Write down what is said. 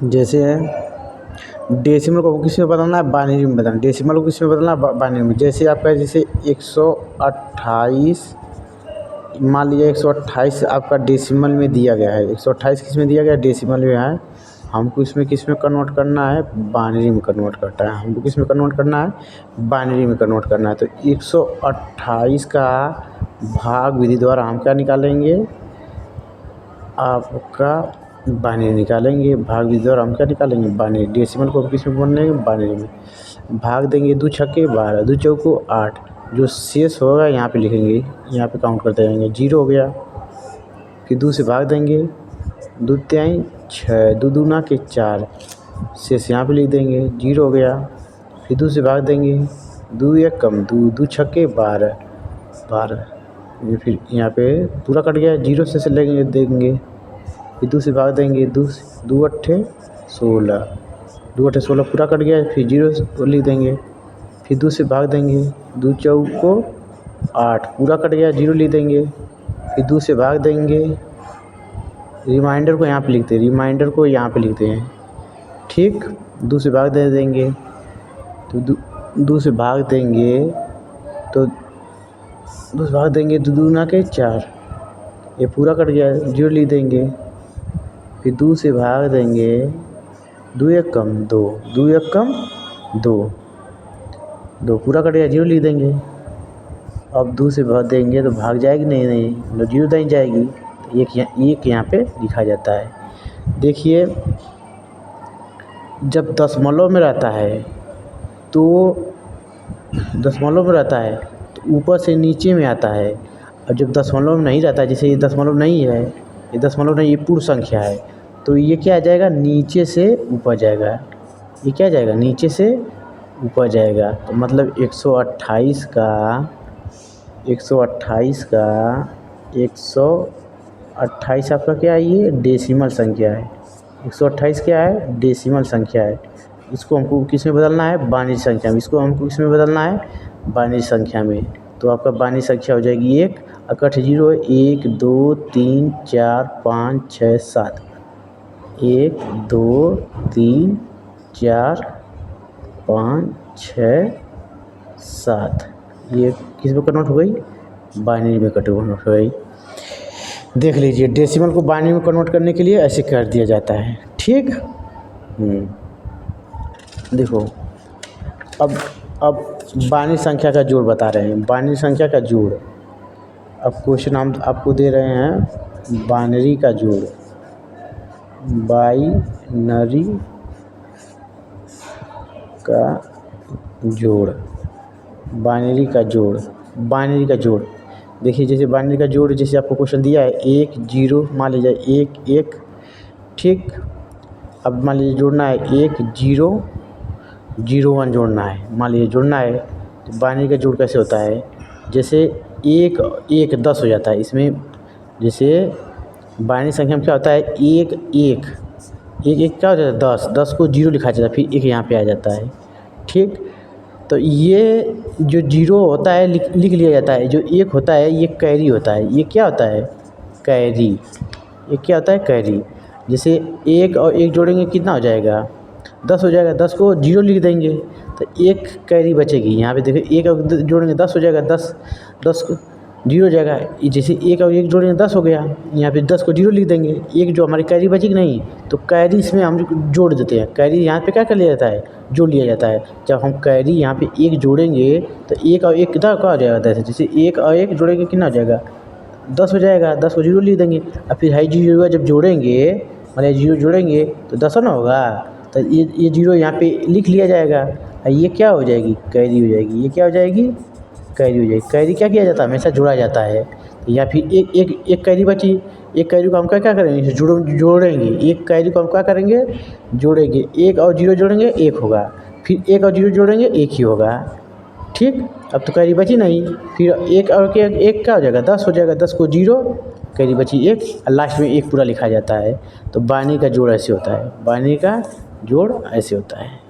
जैसे डेसिमल को किस में बदलना है, बाइनरी में बदलना है। डेसिमल को किस में बदलना है, बाइनरी में। जैसे आपका जैसे 128, मान लीजिए 128 आपका डेसिमल में दिया गया है। 128 किस में दिया गया है, डेसिमल में है। हमको इसमें किस में कन्वर्ट करना है, बाइनरी में कन्वर्ट करना है। हमको किस में कन्वर्ट करना है, बाइनरी में कन्वर्ट करना है। तो 128 का भाग विधि द्वारा हम क्या निकालेंगे, आपका बाइनरी निकालेंगे। भाग विधि द्वारा हम क्या निकालेंगे, बाइनरी। डेसिमल को किस में बोलेंगे, बाइनरी में। भाग देंगे 2 छक्के 12, 2 चौको 8। जो शेष होगा यहाँ पे लिखेंगे, यहाँ पे काउंट करते रहेंगे। 0 हो गया, फिर 2 से भाग देंगे, 2 तिहाई 6, 2 दूना के 4, शेष यहाँ पे लिख देंगे। 0 हो गया, फिर 2 से भाग देंगे, 2 एक कम 2, 2 छक्के 12, 12। ये फिर यहाँ पे पूरा कट गया, 0 से लेंगे देंगे, फिर 2 से भाग देंगे, 2 अट्ठे 16, 2 अट्ठे 16 पूरा कट गया। फिर 0 लिख देंगे, फिर 2 से भाग देंगे, 2 चौको 8 पूरा कट गया, 0 लिख देंगे, फिर 2 से भाग देंगे। रिमाइंडर को यहाँ पे लिखते हैं, रिमाइंडर को यहाँ पे लिखते हैं, ठीक। 2 से भाग दे देंगे, तो 2 से भाग देंगे, तो 2 से भाग देंगे, 2 दूना के 4, ये पूरा कट गया, 0 लिख देंगे, फिर 2 से भाग देंगे, 2 एक कम 2, 2 एक कम 2, 2 पूरा कट गया, 0 लिख देंगे। अब 2 से भाग देंगे तो भाग जाएगी, नहीं 0 नहीं जाएगी, तो एक यहाँ पे लिखा जाता है। देखिए जब दशमलव में रहता है तो ऊपर से नीचे में आता है। और जब दशमलव में नहीं रहता है, जैसे ये दशमलव नहीं है, ये दशमलव नहीं, ये पूर्ण संख्या है, तो ये क्या आ जाएगा, नीचे से ऊपर जाएगा। ये क्या जाएगा, नीचे से ऊपर जाएगा। तो मतलब 128 का 128 आपका क्या है, ये डेसिमल संख्या है। 128 क्या है, डेसिमल संख्या है। इसको हमको किस में बदलना है, बाइनरी संख्या में। इसको हमको किस में बदलना है, बाइनरी संख्या में। तो आपका बाइनरी संख्या हो जाएगी 1, अकठ 0 है, 1 2 3 4 5 6 7, 1 2 3 4 5 6 7। ये किस में कन्वर्ट हो गई, बाइनरी में कन्वर्ट हो गई। देख लीजिए, डेसिमल को बाइनरी में कन्वर्ट करने के लिए ऐसे कर दिया जाता है, ठीक। देखो अब बाइनरी संख्या का जोड़ बता रहे हैं, बाइनरी संख्या का जोड़। अब क्वेश्चन हम आपको दे रहे हैं, बाइनरी का जोड़, बाइनरी का जोड़, बाइनरी का जोड़, बाइनरी का जोड़। देखिए जैसे बाइनरी का जोड़, जैसे आपको क्वेश्चन दिया है 1 0, मान लीजिए 1 1, ठीक। अब मान लीजिए जोड़ना है 1 0 0 1 जोड़ना है, मान लीजिए जोड़ना है। तो बाइनरी का जोड़ कैसे होता है, जैसे 1 1 10 हो जाता है इसमें। जैसे बाइनरी संख्या में क्या होता है, 1 1 1 1 क्या हो जाता है, 10 10 को 0 लिखा जाता है, फिर 1 यहाँ पे आ जाता है, ठीक। तो ये जो 0 होता है लिख लिया जाता है, जो 1 होता है ये कैरी होता है। ये क्या होता है, कैरी। ये क्या होता है, कैरी। जैसे 1 और 1 जोड़ेंगे कितना हो जाएगा, 10 हो जाएगा। 10 को 0 लिख देंगे तो 1 कैरी बचेगी। यहाँ पे देखिए 1 और जोड़ेंगे 10 हो जाएगा, 10 को 0 हो जाएगा। जैसे 1 और 1 जोड़ेंगे 10 हो गया, यहाँ पे 10 को 0 लिख देंगे, 1 जो हमारी कैरी बचेगी नहीं, तो कैरी इसमें हम जोड़ देते हैं। कैरी यहाँ पे क्या कर लिया जाता है, जोड़ लिया जाता है। जब हम कैरी यहाँ पे 1 जोड़ेंगे तो 1 और 1 कितना हो जाएगा, जैसे 1 और 1 जोड़ेंगे कितना हो जाएगा, 10 हो जाएगा। 10 को 0 लिख देंगे, और फिर हाई 0 जब जोड़ेंगे, मतलब 0 जोड़ेंगे तो 10 ना होगा, तो ये 0 यहाँ पे लिख लिया जाएगा। और ये क्या हो जाएगी, कैरी हो जाएगी। ये क्या हो जाएगी, कैरी हो जाएगी। कैरी क्या किया जाता है, हमेशा जोड़ा जाता है। या फिर एक कैरी बची, एक कैरी को हम क्या करेंगे, जोड़ेंगे। एक कैरी को हम क्या करेंगे, जोड़ेंगे। 1 और 0 जोड़ेंगे 1 होगा, फिर 1 और 0 जोड़ेंगे 1 ही होगा, ठीक। अब तो कैरी बची नहीं, फिर 1 और 1 क्या हो जाएगा, 10 हो जाएगा। 10 को 0, कैरी बची 1, और लास्ट में 1 पूरा लिखा जाता है। तो बाइनरी का जोड़ ऐसे होता है, बाइनरी का जोड़ ऐसे होता है।